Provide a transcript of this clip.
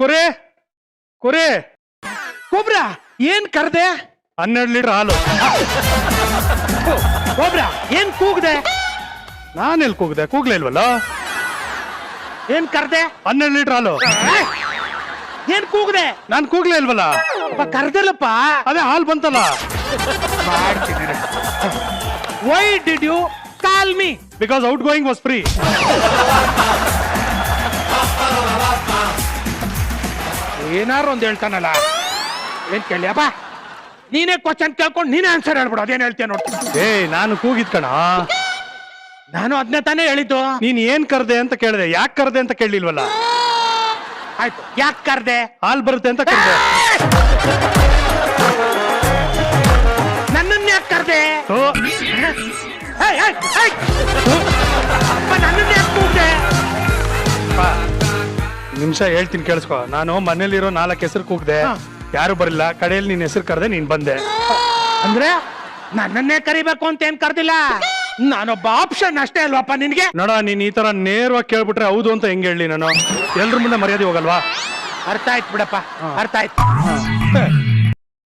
ಕುರಿ ಕುರಿ ಕೊಬ್ರ ಏನ್ ಕರ್ದೆ? 12 ಲೀಟರ್ ಹಾಲು. ಕೊಬ್ರ ಏನ್ ಕೂಗ್ದೆ? ನಾನೆಲ್ಲಿ ಕೂಗ್ದೆ? ಕೂಗ್ಲೇ ಇಲ್ವಲ್ಲ. ಏನ್ ಕರ್ದೆ? 12 ಲೀಟರ್ ಹಾಲು. ಏನ್ ಕೂಗ್ದೆ? ನಾನ್ ಕೂಗ್ಲೇ ಇಲ್ವಲ್ಲ. ಕರ್ದಲ್ಲಪ್ಪ. ಅದೇ ಹಾಲು ಬಂತಲ್ಲ. Why did you call me? Because outgoing was free. ಏನಾರು ಒಂದ್ ಹೇಳ್ತಾನಲ್ಲ, ಏನ್ ಕೇಳಿಯಪ್ಪ? ನೀನೇ ಕ್ವಶನ್ ಕೇಳ್ಕೊಂಡು ನೀನೇ ಆನ್ಸರ್ ಹೇಳ್ಬಿಡು. ಅದೇನ್ ಹೇಳ್ತೀಯ ನೋಡ್ತೀನಿ. ನಾನು ಕೂಗಿದ್ ಕಣ. ನಾನು ಅದನ್ನೇ ತಾನೇ ಹೇಳಿದ್ದು. ನೀನ್ ಏನ್ ಕರ್ದೆ ಅಂತ ಕೇಳಿದೆ, ಯಾಕೆ ಕರ್ದೆ ಅಂತ ಕೇಳಲಿಲ್ವಲ್ಲ. ಆಯ್ತು, ಯಾಕೆ ಕರ್ದೆ? ಹಾಲ್ ಬರುತ್ತೆ ಅಂತ ಕರ್ದೆ. ನನ್ನನ್ನ ಯಾಕೆ ಕರ್ದೆ? ಓ, ನನ್ನನ್ನ ಯಾಕೆ ಕೂಗ್ದೆ? ನಿಮಿಷ ಹೇಳ್ತೀನಿ ಕೇಳಿಸ್ಕೊ. ನಾನು ಮನೇಲಿರೋ 4 ಹೆಸರು ಕೂಗ್ದೆ, ಯಾರು ಬರಲಿಲ್ಲ. ಕಡೆಯಲ್ಲಿ ನಿನ್ ಹೆಸರು ಕರ್ದೆ, ನೀನ್ ಬಂದೆ. ಅಂದ್ರೆ ನನ್ನನ್ನೇ ಕರಿಬೇಕು ಅಂತ ಏನ್ ಕರ್ದಿಲ್ಲ. ನಾನೊಬ್ಬ ಆಪ್ಷನ್ ಅಷ್ಟೇ ಅಲ್ವಪ್ಪ ನಿನ್ಗೆ? ನೋಡ, ನೀನ್ ಈ ತರ ನೇರವಾಗಿ ಕೇಳ್ಬಿಟ್ರೆ ಹೌದು ಅಂತ ಹೆಂಗ್ ಹೇಳಿ ನಾನು? ಎಲ್ರ ಮುಂದೆ ಮರ್ಯಾದೆ ಹೋಗಲ್ವಾ? ಅರ್ಥ ಆಯ್ತು ಬಿಡಪ್ಪ, ಅರ್ಥ ಆಯ್ತು.